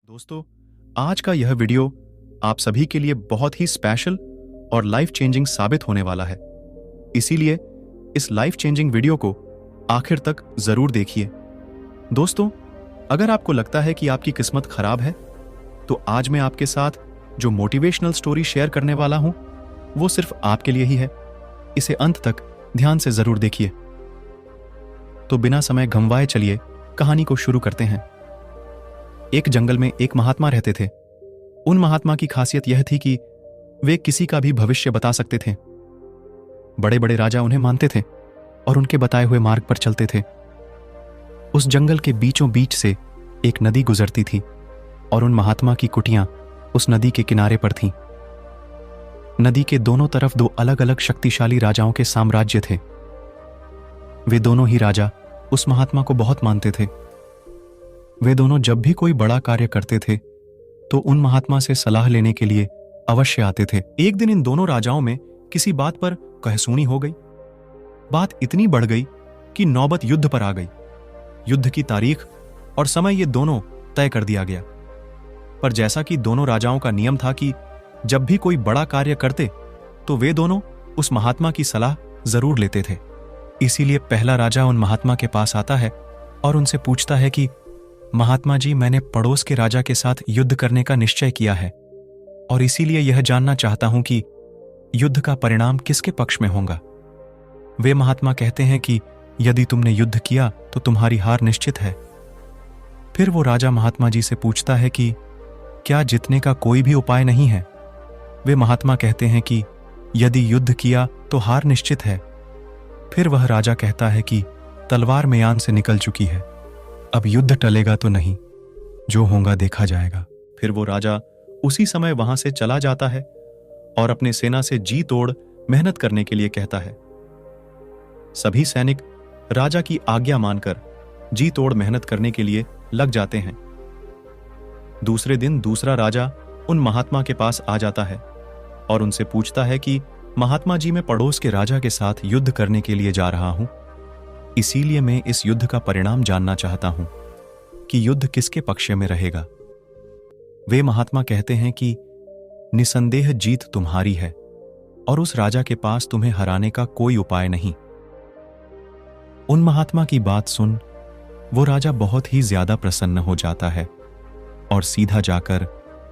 दोस्तों, आज का यह वीडियो आप सभी के लिए बहुत ही स्पेशल और लाइफ चेंजिंग साबित होने वाला है। इसीलिए इस लाइफ चेंजिंग वीडियो को आखिर तक जरूर देखिए। दोस्तों, अगर आपको लगता है कि आपकी किस्मत खराब है, तो आज मैं आपके साथ जो मोटिवेशनल स्टोरी शेयर करने वाला हूं, वो सिर्फ आपके लिए ही है। इसे अंत तक ध्यान से जरूर देखिए। तो बिना समय गंवाए चलिए कहानी को शुरू करते हैं। एक जंगल में एक महात्मा रहते थे। उन महात्मा की खासियत यह थी कि वे किसी का भी भविष्य बता सकते थे। बड़े बड़े राजा उन्हें मानते थे और उनके बताए हुए मार्ग पर चलते थे। उस जंगल के बीचों बीच से एक नदी गुजरती थी और उन महात्मा की कुटियां उस नदी के किनारे पर थीं। नदी के दोनों तरफ दो अलग अलग शक्तिशाली राजाओं के साम्राज्य थे। वे दोनों ही राजा उस महात्मा को बहुत मानते थे। वे दोनों जब भी कोई बड़ा कार्य करते थे तो उन महात्मा से सलाह लेने के लिए अवश्य आते थे। एक दिन इन दोनों राजाओं में किसी बात पर कहासुनी हो गई। बात इतनी बढ़ गई कि नौबत युद्ध पर आ गई। युद्ध की तारीख और समय ये दोनों तय कर दिया गया। पर जैसा कि दोनों राजाओं का नियम था कि जब भी कोई बड़ा कार्य करते तो वे दोनों उस महात्मा की सलाह जरूर लेते थे। इसीलिए पहला राजा उन महात्मा के पास आता है और उनसे पूछता है कि महात्मा जी, मैंने पड़ोस के राजा के साथ युद्ध करने का निश्चय किया है और इसीलिए यह जानना चाहता हूं कि युद्ध का परिणाम किसके पक्ष में होगा। वे महात्मा कहते हैं कि यदि तुमने युद्ध किया तो तुम्हारी हार निश्चित है। फिर वो राजा महात्मा जी से पूछता है कि क्या जीतने का कोई भी उपाय नहीं है। वे महात्मा कहते हैं कि यदि युद्ध किया तो हार निश्चित है। फिर वह राजा कहता है कि तलवार म्यान से निकल चुकी है, अब युद्ध टलेगा तो नहीं, जो होगा देखा जाएगा। फिर वो राजा उसी समय वहां से चला जाता है और अपने सेना से जी तोड़ मेहनत करने के लिए कहता है। सभी सैनिक राजा की आज्ञा मानकर जी तोड़ मेहनत करने के लिए लग जाते हैं। दूसरे दिन दूसरा राजा उन महात्मा के पास आ जाता है और उनसे पूछता है कि महात्मा जी, मैं पड़ोस के राजा के साथ युद्ध करने के लिए जा रहा हूं, इसीलिए मैं इस युद्ध का परिणाम जानना चाहता हूं कि युद्ध किसके पक्ष में रहेगा। वे महात्मा कहते हैं कि निसंदेह जीत तुम्हारी है और उस राजा के पास तुम्हें हराने का कोई उपाय नहीं। उन महात्मा की बात सुन वो राजा बहुत ही ज्यादा प्रसन्न हो जाता है और सीधा जाकर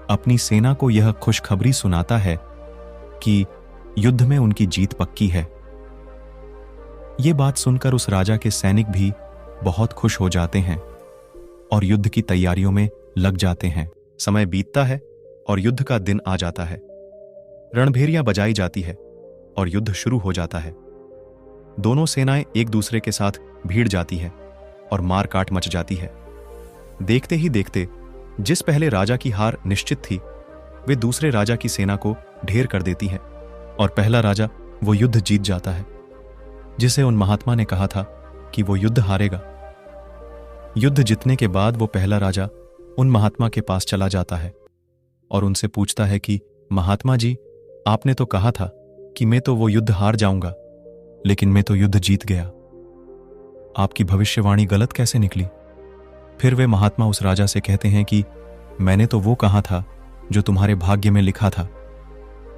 अपनी सेना को यह खुशखबरी सुनाता है कि युद्ध में उनकी जीत पक्की है। ये बात सुनकर उस राजा के सैनिक भी बहुत खुश हो जाते हैं और युद्ध की तैयारियों में लग जाते हैं। समय बीतता है और युद्ध का दिन आ जाता है। रणभेरियां बजाई जाती है और युद्ध शुरू हो जाता है। दोनों सेनाएं एक दूसरे के साथ भीड़ जाती है और मार काट मच जाती है। देखते ही देखते जिस पहले राजा की हार निश्चित थी, वे दूसरे राजा की सेना को ढेर कर देती है और पहला राजा वो युद्ध जीत जाता है जिसे उन महात्मा ने कहा था कि वो युद्ध हारेगा। युद्ध जीतने के बाद वो पहला राजा उन महात्मा के पास चला जाता है और उनसे पूछता है कि महात्मा जी, आपने तो कहा था कि मैं तो वो युद्ध हार जाऊंगा, लेकिन मैं तो युद्ध जीत गया। आपकी भविष्यवाणी गलत कैसे निकली। फिर वे महात्मा उस राजा से कहते हैं कि मैंने तो वो कहा था जो तुम्हारे भाग्य में लिखा था,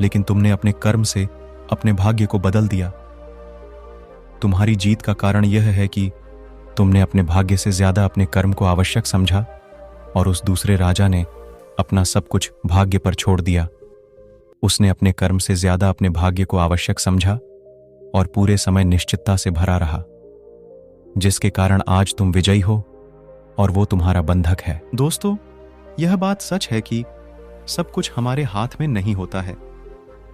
लेकिन तुमने अपने कर्म से अपने भाग्य को बदल दिया। तुम्हारी जीत का कारण यह है कि तुमने अपने भाग्य से ज्यादा अपने कर्म को आवश्यक समझा और उस दूसरे राजा ने अपना सब कुछ भाग्य पर छोड़ दिया। उसने अपने कर्म से ज्यादा अपने भाग्य को आवश्यक समझा और पूरे समय निश्चितता से भरा रहा, जिसके कारण आज तुम विजयी हो और वो तुम्हारा बंधक है। दोस्तों, यह बात सच है कि सब कुछ हमारे हाथ में नहीं होता है,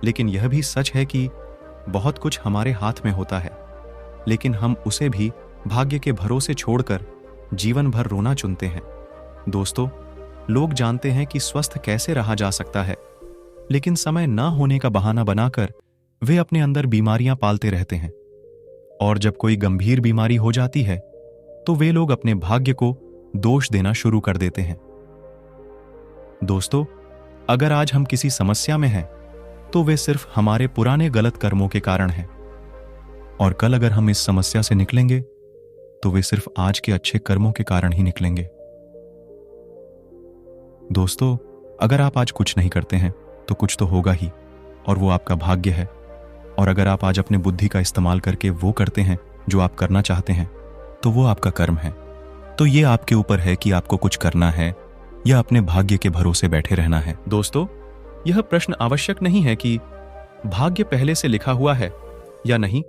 लेकिन यह भी सच है कि बहुत कुछ हमारे हाथ में होता है, लेकिन हम उसे भी भाग्य के भरोसे छोड़कर जीवन भर रोना चुनते हैं। दोस्तों, लोग जानते हैं कि स्वस्थ कैसे रहा जा सकता है, लेकिन समय ना होने का बहाना बनाकर वे अपने अंदर बीमारियां पालते रहते हैं और जब कोई गंभीर बीमारी हो जाती है तो वे लोग अपने भाग्य को दोष देना शुरू कर देते हैं। दोस्तों, अगर आज हम किसी समस्या में हैं तो वे सिर्फ हमारे पुराने गलत कर्मों के कारण हैं और कल अगर हम इस समस्या से निकलेंगे तो वे सिर्फ आज के अच्छे कर्मों के कारण ही निकलेंगे। दोस्तों, अगर आप आज कुछ नहीं करते हैं तो कुछ तो होगा ही, और वो आपका भाग्य है। और अगर आप आज अपने बुद्धि का इस्तेमाल करके वो करते हैं जो आप करना चाहते हैं, तो वो आपका कर्म है। तो ये आपके ऊपर है कि आपको कुछ करना है या अपने भाग्य के भरोसे बैठे रहना है। दोस्तों, यह प्रश्न आवश्यक नहीं है कि भाग्य पहले से लिखा हुआ है या नहीं,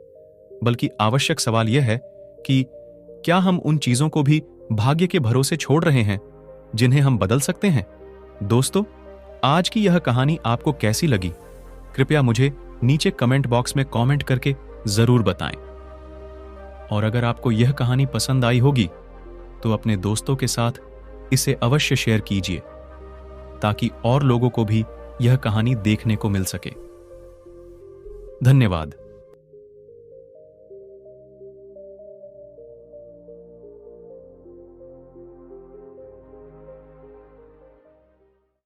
बल्कि आवश्यक सवाल यह है कि क्या हम उन चीजों को भी भाग्य के भरोसे छोड़ रहे हैं जिन्हें हम बदल सकते हैं। दोस्तों, आज की यह कहानी आपको कैसी लगी, कृपया मुझे नीचे कमेंट बॉक्स में कमेंट करके जरूर बताएं। और अगर आपको यह कहानी पसंद आई होगी तो अपने दोस्तों के साथ इसे अवश्य शेयर कीजिए, ताकि और लोगों को भी यह कहानी देखने को मिल सके। धन्यवाद।